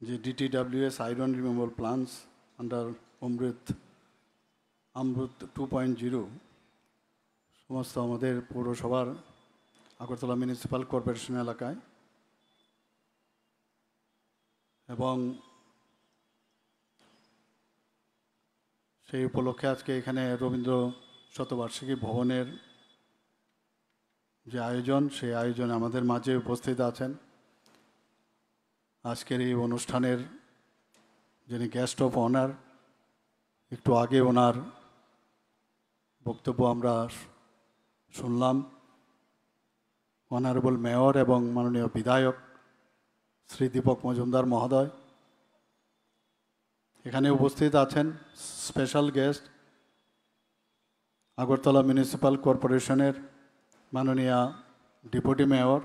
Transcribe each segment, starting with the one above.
যে DTWS iron removal plants under অমৃত 2.0 সমস্ত আমাদের পৌরসভার আগরতলা মিউনিসিপ্যাল কর্পোরেশন এলাকায় এবং সেই উপলক্ষে আজকে এখানে রবীন্দ্র শতবার্ষিকী ভবনের যে আয়োজন সেই আয়োজনে আমাদের মাঝে উপস্থিত আছেন আজকের এই অনুষ্ঠানের যিনি গেস্ট অফ অনার একটু আগে ওনার বক্তব্য আমরা শুনলাম অনারেবল মেয়র এবং মাননীয় বিধায়ক শ্রী দীপক মজুমদার মহোদয় এখানে উপস্থিত আছেন স্পেশাল গেস্ট আগরতলা মিউনিসিপ্যাল কর্পোরেশনের মাননীয়া ডেপুটি মেয়র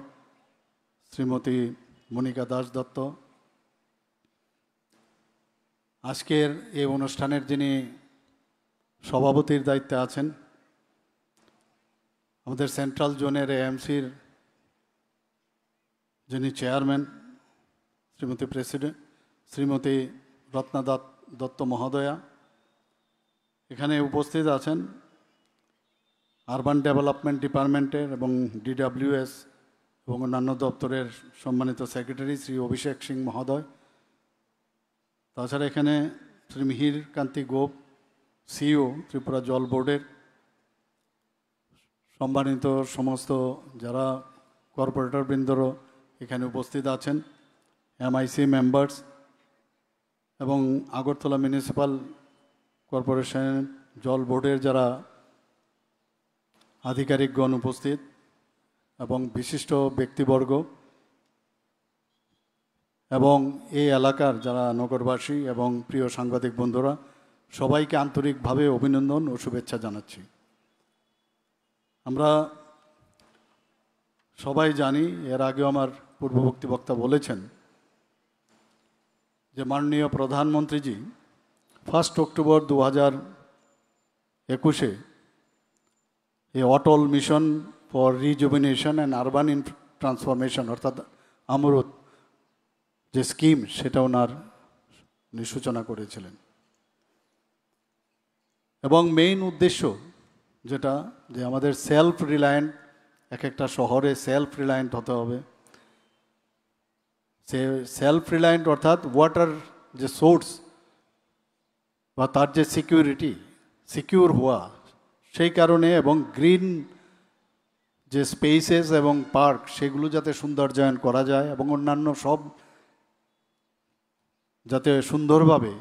শ্রীমতী মনিকা দাস দত্ত আজকের এই অনুষ্ঠানের যিনি সভাপতির দায়িত্বে আছেন আমাদের সেন্ট্রাল জোনের এএমসির যিনি চেয়ারম্যান শ্রীমতী রত্না দত্ত মহোদয়া এখানে উপস্থিত আছেন আরবান ডেভেলপমেন্ট ডিপার্টমেন্টের এবং DWS এবং অন্যান্য দপ্তরের সম্মানিত সেক্রেটারি শ্রী অভিষেক সিং মহোদয় তাছাড়া এখানে শ্রী মিহির কান্তি গোপ সিইও ত্রিপুরা জল বোর্ডের সম্মানিত সমস্ত যারা কর্পোরেটর বৃন্দরা এখানে উপস্থিত আছেন MIC মেম্বার্স এবং আগরতলা মিউনিসিপ্যাল কর্পোরেশন জল বোর্ডের যারা আধিকারিকগণ উপস্থিত এবং বিশিষ্ট ব্যক্তিবর্গ এবং এই এলাকার যারা নগরবাসী এবং প্রিয় সাংবাদিক বন্ধুরা সবাইকে আন্তরিকভাবে অভিনন্দন ও শুভেচ্ছা জানাচ্ছি আমরা সবাই জানি এর আগেও আমার পূর্ববর্তী বক্তা বলেছেন যে মাননীয় প্রধানমন্ত্রীজি 1 অক্টোবর 2021 এই Atal mission for rejuvenation and urban transformation অর্থাৎ অমৃত যে স্কিম সেটা ওনার সূচনা করেছিলেন এবং মেইন উদ্দেশ্য যেটা যে আমাদের সেলফ রিলায়েন্ট এক একটা শহরে সেলফ রিলায়েন্ট হতে হবে সে সেলফ রিলায়েন্ট অর্থাৎ ওয়াটার যে সোর্স বা তার যে সিকিউর হওয়া সেই কারণে এবং গ্রিন যে স্পেসেস এবং পার্ক সেগুলো যাতে সৌন্দর্যায়ন করা যায় এবং অন্যান্য সব যাতে সুন্দরভাবে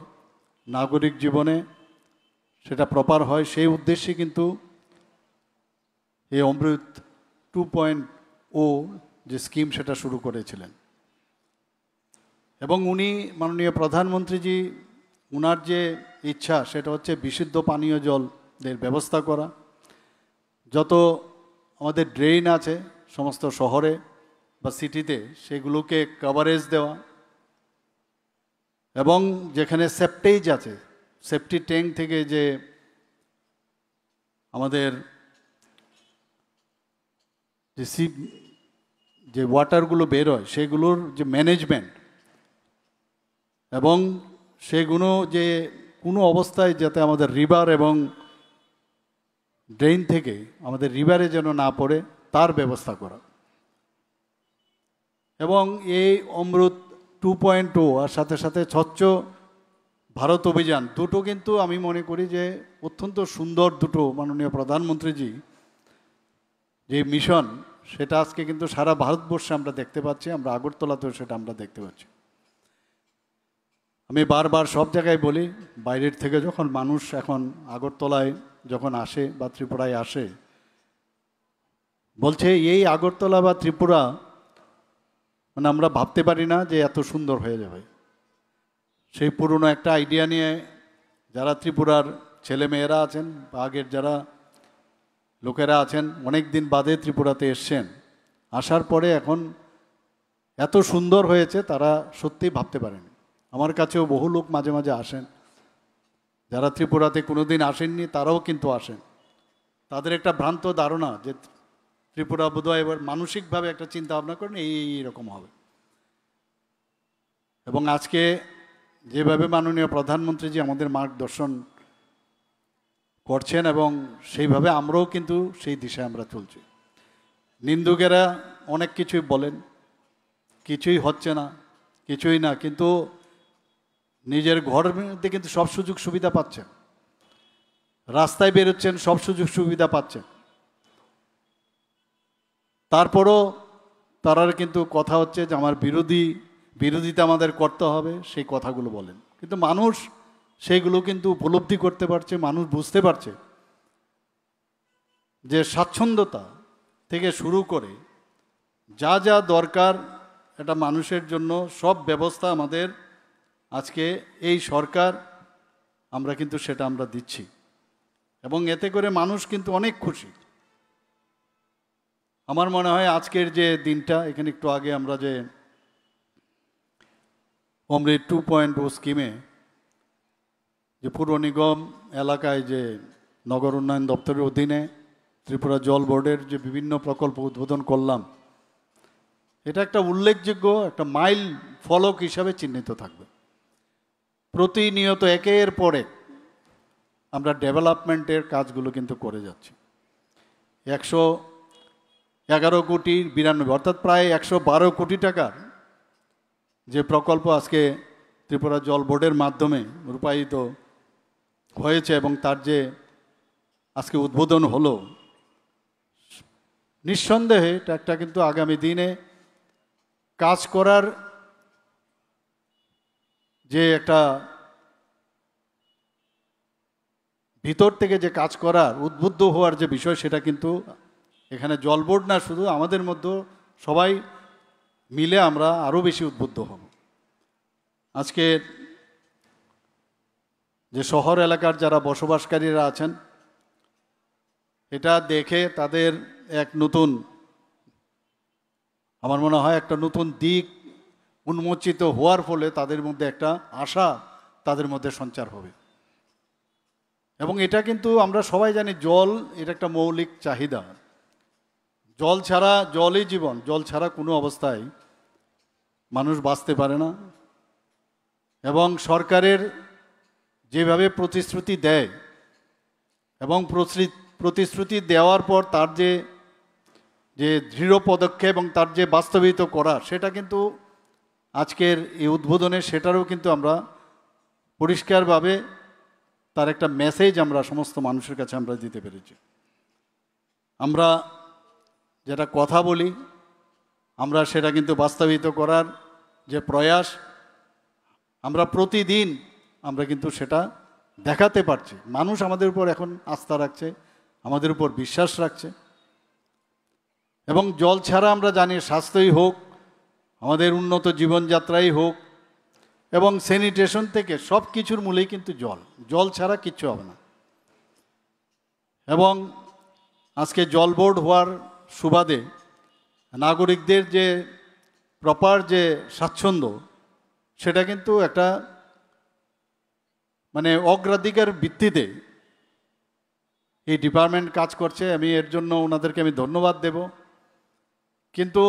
নাগরিক জীবনে সেটা প্রপার হয় সেই উদ্দেশ্যে কিন্তু এই অমৃত 2.0 যে স্কিম সেটা শুরু করেছিলেন এবং উনি মাননীয় প্রধানমন্ত্রীজি উনার যে ইচ্ছা সেটা হচ্ছে বিশুদ্ধ পানীয় জলের ব্যবস্থা করা যত আমাদের ড্রেন আছে সমস্ত শহরে বা সিটিতে সেগুলোকে কভারেজ দেওয়া এবং যেখানে সেপ্টেজ আছে সেপ্টি ট্যাঙ্ক থেকে যে আমাদের যে ওয়াটারগুলো বের হয় সেগুলোর যে ম্যানেজমেন্ট এবং সেগুলো যে কোনো অবস্থায় যাতে আমাদের রিভার এবং ড্রেন থেকে আমাদের রিভারে যেন না পড়ে তার ব্যবস্থা করা এবং এই অমৃত 2.0 আর সাথে সাথে স্বচ্ছ ভারত অভিযান দুটো কিন্তু আমি মনে করি যে অত্যন্ত সুন্দর দুটো মাননীয় প্রধানমন্ত্রীজি যে মিশন সেটা আজকে কিন্তু সারা ভারতবর্ষে আমরা দেখতে পাচ্ছি আমরা আগরতলাতেও সেটা আমরা দেখতে পাচ্ছি আমি বারবার সব জায়গায় বলি বাইরের থেকে যখন মানুষ এখন আগরতলায় যখন আসে বা ত্রিপুরায় আসে বলছে এই আগরতলা বা ত্রিপুরা মানে আমরা ভাবতে পারি না যে এত সুন্দর হয়ে যাবে সেই পুরনো একটা আইডিয়া নিয়ে যারা ত্রিপুরার ছেলেমেয়েরা আছেন বা আগের যারা লোকেরা আছেন অনেক দিন বাদে ত্রিপুরাতে এসছেন আসার পরে এখন এত সুন্দর হয়েছে তারা সত্যিই ভাবতে পারেনি আমার কাছেও বহু লোক মাঝে মাঝে আসেন যারা ত্রিপুরাতে কোনোদিন আসেননি তারাও কিন্তু আসেন তাদের একটা ভ্রান্ত ধারণা যে ত্রিপুরা বোধহয় এবার মানসিকভাবে একটা চিন্তা ভাবনা করেন এইরকম হবে এবং আজকে যেভাবে মাননীয় প্রধানমন্ত্রীজি আমাদের মার্গদর্শন করছেন এবং সেইভাবে আমরাও কিন্তু সেই দিশায় আমরা চলছি। নিন্দুকেরা অনেক কিছুই বলেন, কিছুই হচ্ছে না, কিছুই না, কিন্তু নিজের ঘরের মধ্যে কিন্তু সব সুযোগ সুবিধা পাচ্ছেন, রাস্তায় বেরোচ্ছেন সব সুযোগ সুবিধা পাচ্ছেন, তারপরও তারা কিন্তু কথা হচ্ছে যে আমার বিরোধিতা আমাদের করতে হবে, সেই কথাগুলো বলেন। কিন্তু মানুষ সেইগুলো কিন্তু উপলব্ধি করতে পারছে, মানুষ বুঝতে পারছে যে স্বাচ্ছন্দ্যতা থেকে শুরু করে যা যা দরকার এটা মানুষের জন্য সব ব্যবস্থা আমাদের আজকে এই সরকার আমরা কিন্তু সেটা আমরা দিচ্ছি এবং এতে করে মানুষ কিন্তু অনেক খুশি। আমার মনে হয় আজকের যে দিনটা, এখানে একটু আগে আমরা যে অমৃত 2.0 স্কিমে যে পুর নিগম এলাকায় যে নগর উন্নয়ন দপ্তরের অধীনে ত্রিপুরা জল বোর্ডের যে বিভিন্ন প্রকল্প উদ্বোধন করলাম, এটা একটা উল্লেখযোগ্য একটা মাইল ফলক হিসাবে চিহ্নিত থাকবে। প্রতিনিয়ত একের পরে আমরা ডেভেলপমেন্টের কাজগুলো কিন্তু করে যাচ্ছি। 111 কোটি 92 অর্থাৎ প্রায় 112 কোটি টাকার যে প্রকল্প আজকে ত্রিপুরা জল বোর্ডের মাধ্যমে রূপায়িত হয়েছে এবং তার যে আজকে উদ্বোধন হলো, নিঃসন্দেহে এটা একটা কিন্তু আগামী দিনে কাজ করার যে একটা ভিতর থেকে যে কাজ করার উদ্বুদ্ধ হওয়ার যে বিষয়, সেটা কিন্তু এখানে জল বোর্ড না, শুধু আমাদের মধ্যে সবাই মিলে আমরা আরও বেশি উদ্বুদ্ধ হব। আজকে যে শহর এলাকার যারা বসবাসকারীরা আছেন, এটা দেখে তাদের এক নতুন, আমার মনে হয় একটা নতুন দিক উন্মোচিত হওয়ার ফলে তাদের মধ্যে একটা আশা তাদের মধ্যে সঞ্চার হবে। এবং এটা কিন্তু আমরা সবাই জানি জল এটা একটা মৌলিক চাহিদা, জল ছাড়া, জলই জীবন, জল ছাড়া কোনো অবস্থায় মানুষ বাঁচতে পারে না। এবং সরকারের যেভাবে প্রতিশ্রুতি দেয় এবং প্রতিশ্রুতি দেওয়ার পর তার যে দৃঢ় পদক্ষেপ এবং তার যে বাস্তবায়িত করা, সেটা কিন্তু আজকের এই উদ্বোধনে সেটারও কিন্তু আমরা পরিষ্কারভাবে তার একটা মেসেজ আমরা সমস্ত মানুষের কাছে আমরা দিতে পেরেছি। আমরা যেটা কথা বলি, আমরা সেটা কিন্তু বাস্তবায়িত করার যে প্রয়াস, আমরা প্রতিদিন আমরা কিন্তু সেটা দেখাতে পারছি। মানুষ আমাদের উপর এখন আস্থা রাখছে, আমাদের উপর বিশ্বাস রাখছে। এবং জল ছাড়া আমরা জানি স্বাস্থ্যই হোক, আমাদের উন্নত জীবনযাত্রাই হোক, এবং স্যানিটেশন থেকে সব কিছুর মূলেই কিন্তু জল, জল ছাড়া কিচ্ছু হবে না। এবং আজকে জল বোর্ড হওয়ার সুবাদে নাগরিকদের যে প্রপার যে স্বাচ্ছন্দ্য, সেটা কিন্তু একটা মানে অগ্রাধিকার ভিত্তিতে এই ডিপার্টমেন্ট কাজ করছে। আমি এর জন্য ওনাদেরকে আমি ধন্যবাদ দেব। কিন্তু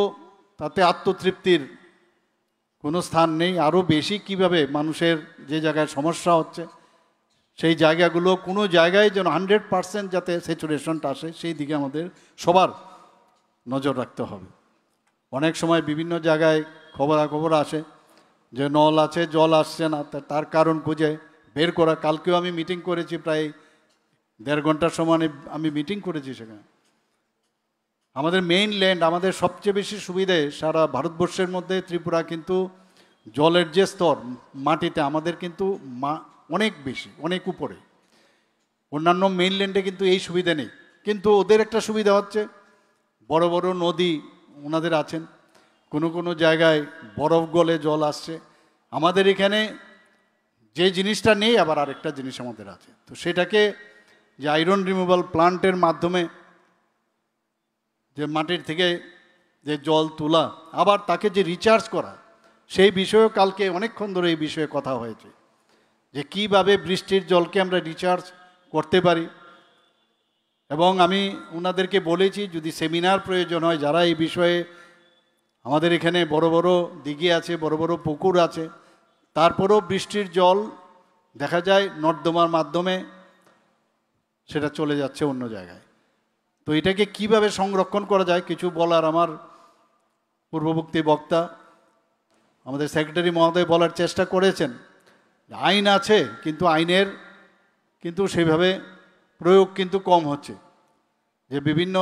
তাতে আত্মতৃপ্তির কোনো স্থান নেই। আরও বেশি কিভাবে মানুষের যে জায়গায় সমস্যা হচ্ছে সেই জায়গাগুলো কোনো জায়গায় যেন 100% যাতে স্যাচুরেশনটা আসে, সেই দিকে আমাদের সবার নজর রাখতে হবে। অনেক সময় বিভিন্ন জায়গায় খবরাখবর আসে যে নল আছে, জল আসছে না, তার কারণ খুঁজে বের করা। কালকেও আমি মিটিং করেছি, প্রায় 1.5 ঘন্টার সময় আমি মিটিং করেছি সেখানে। আমাদের মেইন ল্যান্ড, আমাদের সবচেয়ে বেশি সুবিধে সারা ভারতবর্ষের মধ্যে ত্রিপুরা কিন্তু জলের যে স্তর মাটিতে আমাদের কিন্তু অনেক বেশি, অনেক উপরে। অন্যান্য মেইন ল্যান্ডে কিন্তু এই সুবিধা নেই। কিন্তু ওদের একটা সুবিধা হচ্ছে বড় বড় নদী ওনাদের আছেন, কোনো জায়গায় বরফ গলে জল আসছে। আমাদের এখানে যে জিনিসটা নেই, আবার আরেকটা জিনিস আমাদের আছে। তো সেটাকে যে আয়রন রিমুভাল প্লান্টের মাধ্যমে যে মাটির থেকে যে জল তোলা, আবার তাকে যে রিচার্জ করা, সেই বিষয়েও কালকে অনেকক্ষণ ধরে এই বিষয়ে কথা হয়েছে যে কিভাবে বৃষ্টির জলকে আমরা রিচার্জ করতে পারি। এবং আমি ওনাদেরকে বলেছি যদি সেমিনার প্রয়োজন হয়, যারা এই বিষয়ে, আমাদের এখানে বড় বড় দিঘি আছে, বড় বড় পুকুর আছে, তারপরেও বৃষ্টির জল দেখা যায় নর্দমার মাধ্যমে সেটা চলে যাচ্ছে অন্য জায়গায়। তো এটাকে কিভাবে সংরক্ষণ করা যায় কিছু বলার আমার পূর্ববর্তী বক্তা আমাদের সেক্রেটারি মহোদয় বলার চেষ্টা করেছেন। আইন আছে, কিন্তু আইনের কিন্তু সেভাবে প্রয়োগ কিন্তু কম হচ্ছে। যে বিভিন্ন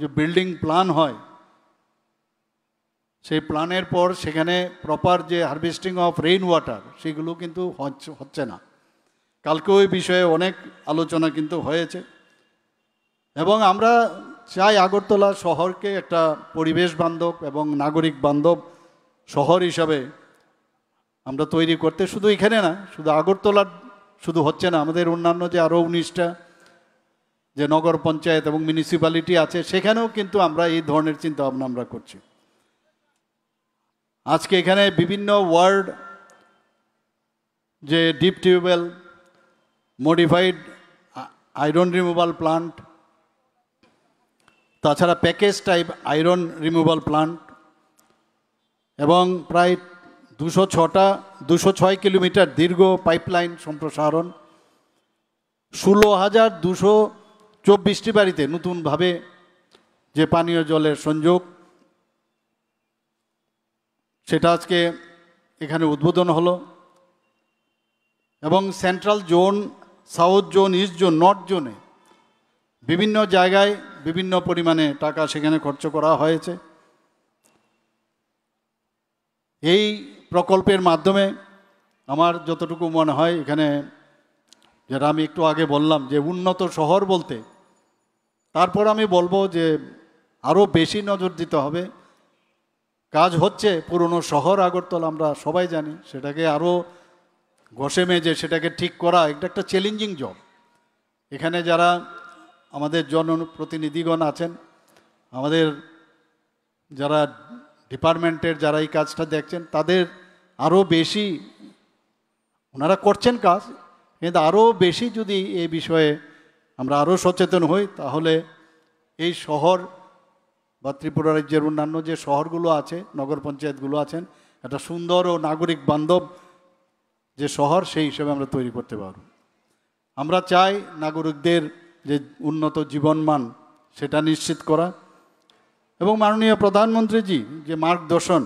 যে বিল্ডিং প্ল্যান হয়, সেই প্ল্যানের পর সেখানে প্রপার যে হারভেস্টিং অফ রেইন ওয়াটার সেগুলো কিন্তু হচ্ছে না। কালকে ওই বিষয়ে অনেক আলোচনা কিন্তু হয়েছে এবং আমরা চাই আগরতলা শহরকে একটা পরিবেশ বান্ধব এবং নাগরিক বান্ধব শহর হিসাবে আমরা তৈরি করতে। শুধু এখানে না, শুধু আগরতলার শুধু হচ্ছে না, আমাদের অন্যান্য যে আরও 19টা যে নগর পঞ্চায়েত এবং মিউনিসিপ্যালিটি আছে সেখানেও কিন্তু আমরা এই ধরনের চিন্তা ভাবনা আমরা করছি। আজকে এখানে বিভিন্ন ওয়ার্ড যে deep tubewell, modified iron removal plant, তাছাড়া package type iron removal plant এবং প্রায় 206 কিলোমিটার দীর্ঘ পাইপলাইন সম্প্রসারণ, 16,224টি বাড়িতে নতুনভাবে যে পানীয় জলের সংযোগ, সেটা আজকে এখানে উদ্বোধন হলো। এবং central zone, south zone, east zone, north জোনে বিভিন্ন জায়গায় বিভিন্ন পরিমাণে টাকা সেখানে খরচ করা হয়েছে। এই প্রকল্পের মাধ্যমে আমার যতটুকু মনে হয় এখানে, যেটা আমি একটু আগে বললাম যে উন্নত শহর বলতে, তারপর আমি বলবো যে আরও বেশি নজর দিতে হবে। কাজ হচ্ছে পুরনো শহর আগরতলা, আমরা সবাই জানি, সেটাকে আরও ঘষে মেজে সেটাকে ঠিক করা এটা একটা চ্যালেঞ্জিং জব। এখানে যারা আমাদের জনপ্রতিনিধিগণ আছেন, আমাদের যারা ডিপার্টমেন্টের যারা এই কাজটা দেখছেন, তাদের আরও বেশি, ওনারা করছেন কাজ, কিন্তু আরও বেশি যদি এই বিষয়ে আমরা আরও সচেতন হই, তাহলে এই শহর বা ত্রিপুরা রাজ্যের অন্যান্য যে শহরগুলো আছে, নগর পঞ্চায়েতগুলো আছেন, একটা সুন্দর ও নাগরিক বান্ধব যে শহর সেই হিসেবে আমরা তৈরি করতে পারব। আমরা চাই নাগরিকদের যে উন্নত জীবনমান সেটা নিশ্চিত করা এবং মাননীয় প্রধানমন্ত্রীজি যে মার্গদর্শন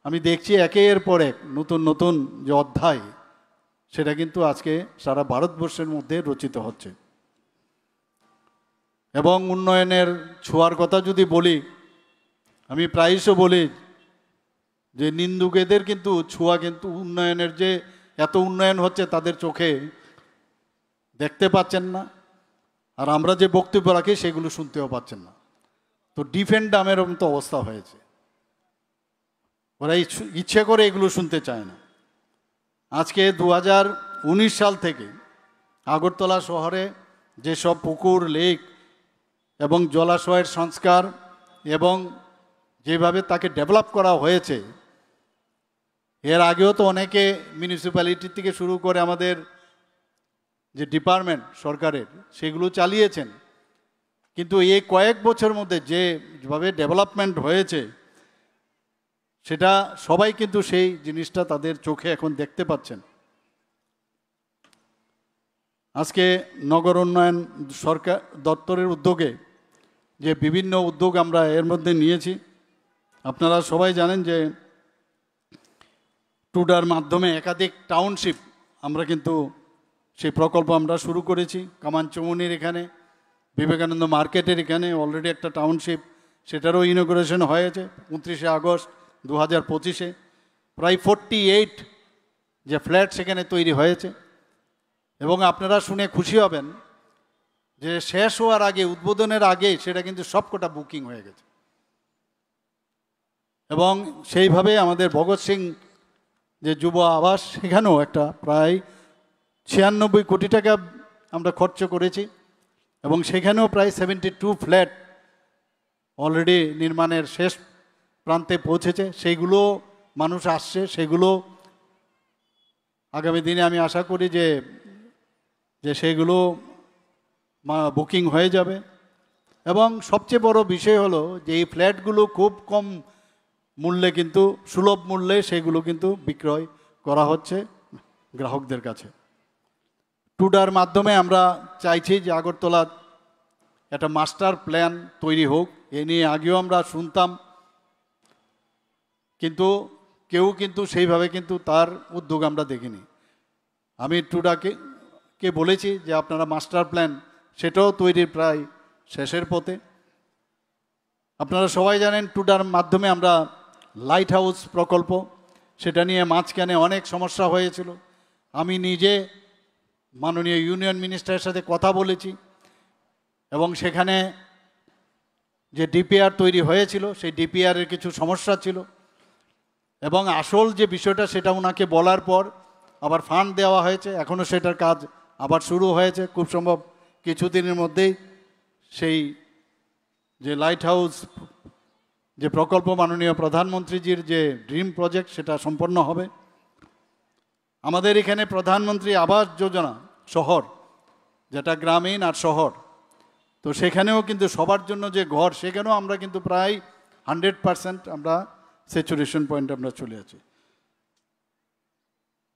আমি দেখছি একের পর এক নতুন নতুন যে অধ্যায়, সেটা কিন্তু আজকে সারা ভারতবর্ষের মধ্যে রচিত হচ্ছে। এবং উন্নয়নের ছোঁয়ার কথা যদি বলি, আমি প্রায়শই বলি যে নিন্দুকেদের কিন্তু ছোঁয়া, কিন্তু উন্নয়নের যে এত উন্নয়ন হচ্ছে তাদের চোখে দেখতে পাচ্ছেন না, আর আমরা যে বক্তব্য রাখি সেগুলো শুনতেও পাচ্ছেন না। তো ডিফেন্ড ডামের মতো অবস্থা হয়েছে, ওরা ইচ্ছে করে এগুলো শুনতে চায় না। আজকে 2019 সাল থেকে আগরতলা শহরে যেসব পুকুর, লেক এবং জলাশয়ের সংস্কার এবং যেভাবে তাকে ডেভেলপ করা হয়েছে, এর আগেও তো অনেকে মিউনিসিপ্যালিটি থেকে শুরু করে আমাদের যে ডিপার্টমেন্ট সরকারের সেগুলো চালিয়েছেন, কিন্তু এই কয়েক বছরের মধ্যে যেভাবে ডেভেলপমেন্ট হয়েছে সেটা সবাই কিন্তু সেই জিনিসটা তাদের চোখে এখন দেখতে পাচ্ছেন। আজকে নগর উন্নয়ন সরকার দপ্তরের উদ্যোগে যে বিভিন্ন উদ্যোগ আমরা এর মধ্যে নিয়েছি, আপনারা সবাই জানেন যে টুডার মাধ্যমে একাধিক টাউনশিপ আমরা কিন্তু সেই প্রকল্প আমরা শুরু করেছি। কামানচমুনির এখানে, বিবেকানন্দ মার্কেটের এখানে অলরেডি একটা টাউনশিপ, সেটারও ইনগ্রেশন হয়েছে 29শে আগস্ট 2025-এ। প্রায় 48 যে ফ্ল্যাট সেখানে তৈরি হয়েছে এবং আপনারা শুনে খুশি হবেন যে শেষ হওয়ার আগে, উদ্বোধনের আগে সেটা কিন্তু সবকটা বুকিং হয়ে গেছে। এবং সেইভাবে আমাদের ভগৎ সিং যে যুব আবাস, সেখানেও একটা প্রায় 96 কোটি টাকা আমরা খরচ করেছি এবং সেখানেও প্রায় 72 ফ্ল্যাট অলরেডি নির্মাণের শেষ প্রান্তে পৌঁছেছে। সেইগুলো মানুষ আসছে, সেগুলো আগামী দিনে আমি আশা করি যে সেগুলো বুকিং হয়ে যাবে। এবং সবচেয়ে বড় বিষয় হলো যে এই ফ্ল্যাটগুলো খুব কম মূল্যে কিন্তু সুলভ মূল্যে সেগুলো কিন্তু বিক্রয় করা হচ্ছে গ্রাহকদের কাছে। টুডার মাধ্যমে আমরা চাইছি যে আগরতলা একটা মাস্টার প্ল্যান তৈরি হোক। এ নিয়ে আগেও আমরা শুনতাম, কিন্তু কেউ কিন্তু সেইভাবে কিন্তু তার উদ্যোগ আমরা দেখিনি। আমি টুডাকে বলেছি যে আপনারা মাস্টার প্ল্যান সেটাও তৈরির প্রায় শেষের পথে। আপনারা সবাই জানেন টুডার মাধ্যমে আমরা লাইট হাউস প্রকল্প, সেটা নিয়ে মাঝখানে অনেক সমস্যা হয়েছিল। আমি নিজে মাননীয় ইউনিয়ন মিনিস্টারের সাথে কথা বলেছি এবং সেখানে যে ডিপিআর তৈরি হয়েছিল সেই ডিপিআরের কিছু সমস্যা ছিল এবং আসল যে বিষয়টা সেটা ওনাকে বলার পর আবার ফান্ড দেওয়া হয়েছে। এখনও সেটার কাজ আবার শুরু হয়েছে, খুব সম্ভব কিছুদিনের মধ্যেই সেই যে লাইট হাউস যে প্রকল্প মাননীয় প্রধানমন্ত্রীজির যে ড্রিম প্রজেক্ট সেটা সম্পন্ন হবে। আমাদের এখানে প্রধানমন্ত্রী আবাস যোজনা শহর, যেটা গ্রামীণ আর শহর, তো সেখানেও কিন্তু সবার জন্য যে ঘর, সেখানেও আমরা কিন্তু প্রায় 100% আমরা স্যাচুরেশন পয়েন্ট আমরা চলে আছি।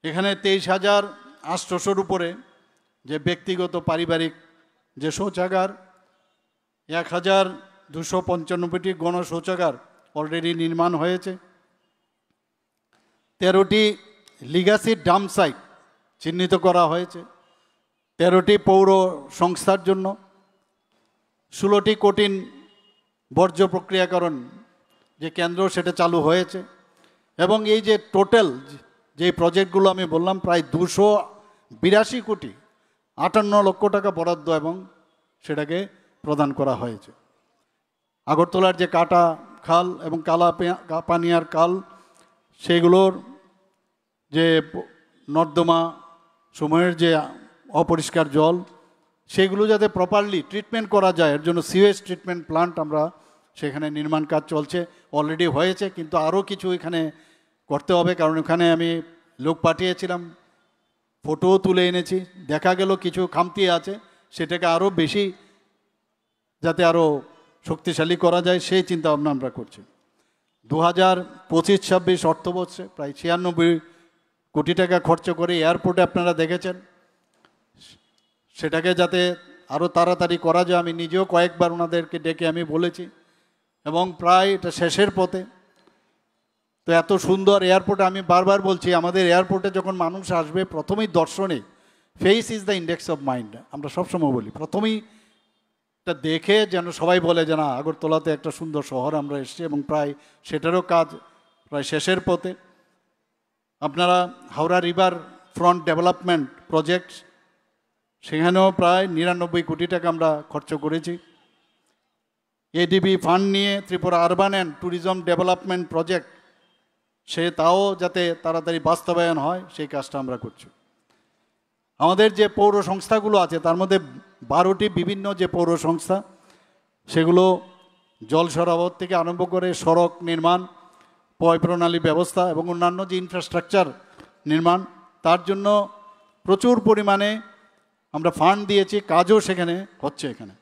এখানে 23,800-র উপরে যে ব্যক্তিগত পারিবারিক যে শৌচাগার, 1,295টি গণ শৌচাগার অলরেডি নির্মাণ হয়েছে, 13টি লিগাসি ডাম্প সাইট চিহ্নিত করা হয়েছে, 13টি পৌর সংস্থার জন্য, 16টি কঠিন বর্জ্য প্রক্রিয়াকরণ যে কেন্দ্র সেটা চালু হয়েছে। এবং এই যে টোটাল যে প্রজেক্টগুলো আমি বললাম, প্রায় 282 কোটি 58 লক্ষ টাকা বরাদ্দ এবং সেটাকে প্রদান করা হয়েছে। আগরতলার যে কাটা খাল এবং পানিয়ার খাল, সেগুলোর যে নর্দমা সময়ের যে অপরিষ্কার জল, সেগুলো যাতে প্রপারলি ট্রিটমেন্ট করা যায়, এর জন্য সিওয়েজ ট্রিটমেন্ট প্লান্ট আমরা সেখানে নির্মাণ কাজ চলছে, অলরেডি হয়েছে, কিন্তু আরও কিছু এখানে করতে হবে। কারণ এখানে আমি লোক পাঠিয়েছিলাম, ফটোও তুলে এনেছি, দেখা গেল কিছু খামতি আছে, সেটাকে আরও বেশি যাতে আরও শক্তিশালী করা যায় সেই চিন্তা ভাবনা আমরা করছি। 2025-26 অর্থবর্ষে প্রায় 96 কোটি টাকা খরচ করে এয়ারপোর্টে আপনারা দেখেছেন, সেটাকে যাতে আরও তাড়াতাড়ি করা যায় আমি নিজেও কয়েকবার ওনাদেরকে ডেকে আমি বলেছি এবং প্রায় এটা শেষের পথে। তো এত সুন্দর এয়ারপোর্টে আমি বারবার বলছি, আমাদের এয়ারপোর্টে যখন মানুষ আসবে প্রথমেই দর্শনে face is the index of mind, আমরা সবসময় বলি, প্রথমেই এটা দেখে যেন সবাই বলে যে না, আগরতলাতে একটা সুন্দর শহর আমরা এসেছি, এবং প্রায় সেটারও কাজ প্রায় শেষের পথে। আপনারা Howrah river front development project, সেখানেও প্রায় 99 কোটি টাকা আমরা খরচ করেছি। এডিবি ফান্ড নিয়ে Tripura urban and tourism development project, তাও যাতে তাড়াতাড়ি বাস্তবায়ন হয় সেই কাজটা আমরা করছি। আমাদের যে পৌর সংস্থাগুলো আছে তার মধ্যে 12টি বিভিন্ন যে পৌর সংস্থা, সেগুলো জল সরবরাহ থেকে আরম্ভ করে সড়ক নির্মাণ, পয় প্রণালী ব্যবস্থা এবং অন্যান্য যে ইনফ্রাস্ট্রাকচার নির্মাণ, তার জন্য প্রচুর পরিমাণে আমরা ফান্ড দিয়েছি, কাজও সেখানে হচ্ছে। এখানে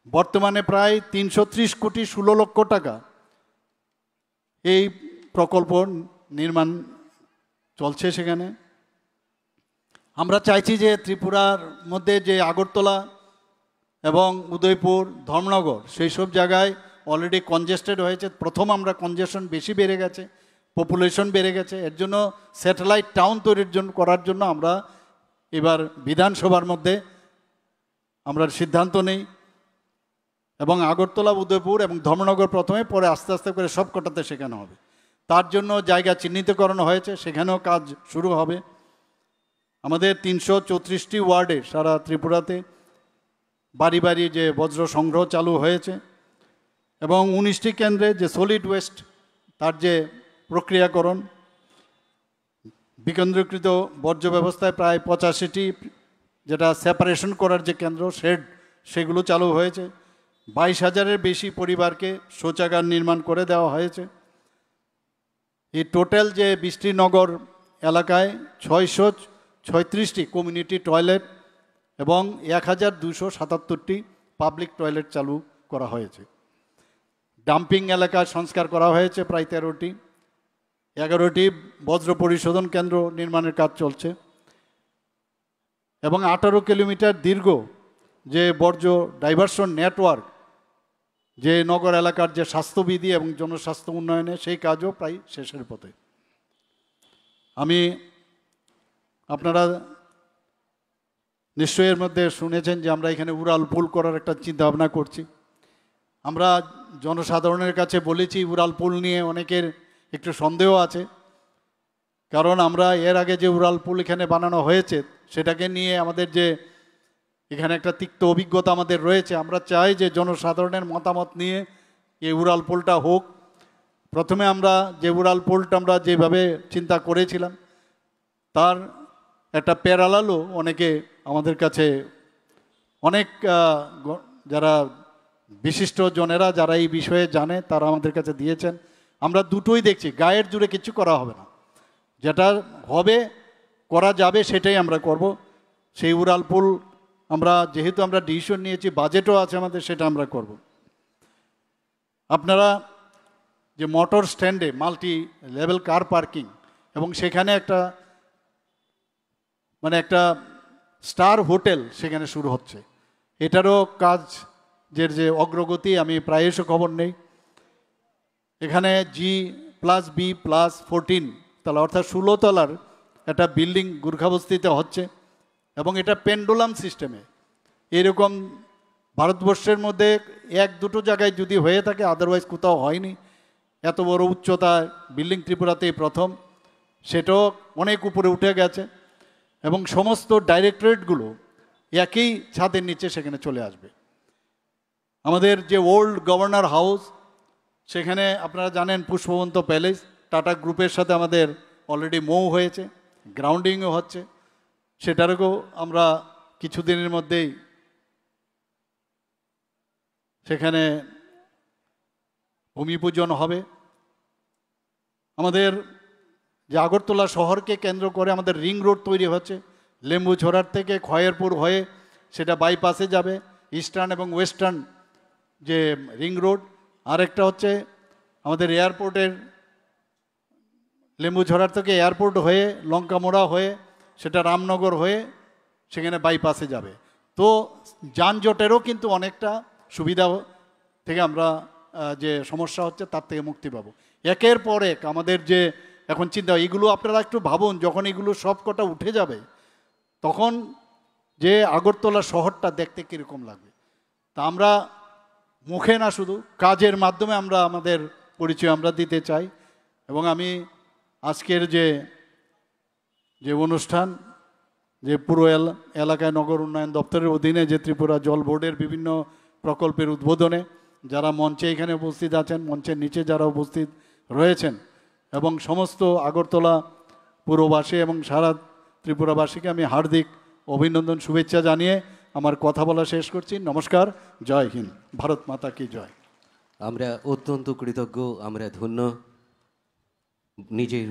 বর্তমানে প্রায় 330 কোটি 16 লক্ষ টাকা এই প্রকল্প নির্মাণ চলছে সেখানে। আমরা চাইছি যে ত্রিপুরার মধ্যে যে আগরতলা এবং উদয়পুর, ধর্মনগর, সেই সব জায়গায় অলরেডি কনজেস্টেড হয়েছে। প্রথম আমরা কনজেশন বেশি বেড়ে গেছে, পপুলেশন বেড়ে গেছে, এর জন্য স্যাটেলাইট টাউন তৈরির জন্য করার জন্য আমরা এবার বিধানসভার মধ্যে আমরা সিদ্ধান্ত নেই এবং আগরতলা, উদয়পুর এবং ধর্মনগর প্রথমে, পরে আস্তে আস্তে করে সব কটাতে শেখানো হবে। তার জন্য জায়গা চিহ্নিতকরণ হয়েছে, সেখানেও কাজ শুরু হবে। আমাদের 334টি ওয়ার্ডে সারা ত্রিপুরাতে বাড়ি বাড়ি যে বজ্র সংগ্রহ চালু হয়েছে এবং 19টি কেন্দ্রে যে সলিড ওয়েস্ট তার যে প্রক্রিয়াকরণ, বিকেন্দ্রীকৃত বর্জ্য ব্যবস্থায় প্রায় 85টি যেটা সেপারেশন করার যে কেন্দ্র, সেগুলো চালু হয়েছে। 22,000-এর বেশি পরিবারকে শৌচাগার নির্মাণ করে দেওয়া হয়েছে। এই টোটাল যে বৃষ্টিনগর এলাকায় 636টি কমিউনিটি টয়লেট এবং 1,277টি পাবলিক টয়লেট চালু করা হয়েছে। ডাম্পিং এলাকা সংস্কার করা হয়েছে প্রায় 13টি, 11টি বজ্র পরিশোধন কেন্দ্র নির্মাণের কাজ চলছে এবং 18 কিলোমিটার দীর্ঘ যে বর্জ্য ডাইভারশন নেটওয়ার্ক, যে নগর এলাকার যে স্বাস্থ্যবিধি এবং জনস্বাস্থ্য উন্নয়নে সেই কাজও প্রায় শেষের পথে। আপনারা নিশ্চয়ই এর মধ্যে শুনেছেন যে আমরা এখানে উড়াল পুল করার একটা চিন্তা ভাবনা করছি। আমরা জনসাধারণের কাছে বলেছি উড়াল পুল নিয়ে অনেকের একটু সন্দেহ আছে, কারণ আমরা এর আগে যে উড়াল পুল এখানে বানানো হয়েছে সেটাকে নিয়ে আমাদের যে এখানে একটা তিক্ত অভিজ্ঞতা আমাদের রয়েছে। আমরা চাই যে জনসাধারণের মতামত নিয়ে এই উড়াল পুলটা হোক। প্রথমে আমরা যে উড়াল পুলটা আমরা যেভাবে চিন্তা করেছিলাম তার একটা প্যারালালও অনেকে আমাদের কাছে, অনেক যারা বিশিষ্ট জনেরা যারা এই বিষয়ে জানে তারা আমাদের কাছে দিয়েছেন। আমরা দুটোই দেখছি, গায়ের জুড়ে কিছু করা হবে না, যেটা হবে করা যাবে সেটাই আমরা করব। সেই উড়াল পুল আমরা যেহেতু আমরা ডিসিশন নিয়েছি, বাজেটও আছে আমাদের, সেটা আমরা করব। আপনারা যে মোটর স্ট্যান্ডে মাল্টি লেভেল কার পার্কিং এবং সেখানে একটা একটা স্টার হোটেল সেখানে শুরু হচ্ছে, এটারও কাজের যে অগ্রগতি আমি প্রায়শ খবর নেই। এখানে G+B+14 তলা অর্থাৎ 16 তলার একটা বিল্ডিং গুর্খাবস্তিতে হচ্ছে এবং এটা পেন্ডুলাম সিস্টেমে। এরকম ভারতবর্ষের মধ্যে 1-2 জায়গায় যদি হয়ে থাকে, আদারওয়াইজ কোথাও হয়নি। এত বড় উচ্চতায় বিল্ডিং ত্রিপুরাতেই প্রথম, সেটাও অনেক উপরে উঠে গেছে এবং সমস্ত ডাইরেক্টরেটগুলো একই ছাদের নিচে সেখানে চলে আসবে। আমাদের যে ওল্ড গভর্নর হাউস, সেখানে আপনারা জানেন পুষ্পবন্ত প্যালেস টাটা গ্রুপের সাথে আমাদের অলরেডি মৌ হয়েছে, গ্রাউন্ডিংও হচ্ছে, সেটারও আমরা কিছুদিনের মধ্যেই সেখানে ভূমি পূজন হবে। আমাদের যে আগরতলা শহরকে কেন্দ্র করে আমাদের রিং রোড তৈরি হচ্ছে, লেম্বুঝোড়ার থেকে খয়েরপুর হয়ে সেটা বাইপাসে যাবে, ইস্টার্ন এবং ওয়েস্টার্ন যে রিং রোড। আরেকটা হচ্ছে আমাদের এয়ারপোর্টের লেম্বুঝোড়ার থেকে এয়ারপোর্ট হয়ে লঙ্কামোড়া হয়ে সেটা রামনগর হয়ে সেখানে বাইপাসে যাবে। তো যানজটেরও কিন্তু অনেকটা সুবিধা থেকে আমরা যে সমস্যা হচ্ছে তার থেকে মুক্তি পাবো। একের পর এক আমাদের যে এখন চিন্তা, এগুলো আপনারা একটু ভাবুন, যখন এগুলো সব কটা উঠে যাবে তখন যে আগরতলা শহরটা দেখতে কীরকম লাগবে। তা আমরা মুখে না, শুধু কাজের মাধ্যমে আমরা আমাদের পরিচয় আমরা দিতে চাই। এবং আমি আজকের যে অনুষ্ঠান, যে পুরো এলাকায় নগর উন্নয়ন দপ্তরের অধীনে যে ত্রিপুরা জল বোর্ডের বিভিন্ন প্রকল্পের উদ্বোধনে যারা মঞ্চে এখানে উপস্থিত আছেন, মঞ্চের নিচে যারা উপস্থিত রয়েছেন এবং সমস্ত আগরতলা পুরবাসী এবং সারা ত্রিপুরাবাসীকে আমি হার্দিক অভিনন্দন শুভেচ্ছা জানিয়ে আমার কথা বলা শেষ করছি। নমস্কার, জয় হিন্দ, ভারত মাতা কি জয়। আমরা অত্যন্ত কৃতজ্ঞ, আমরা ধন্য নিজের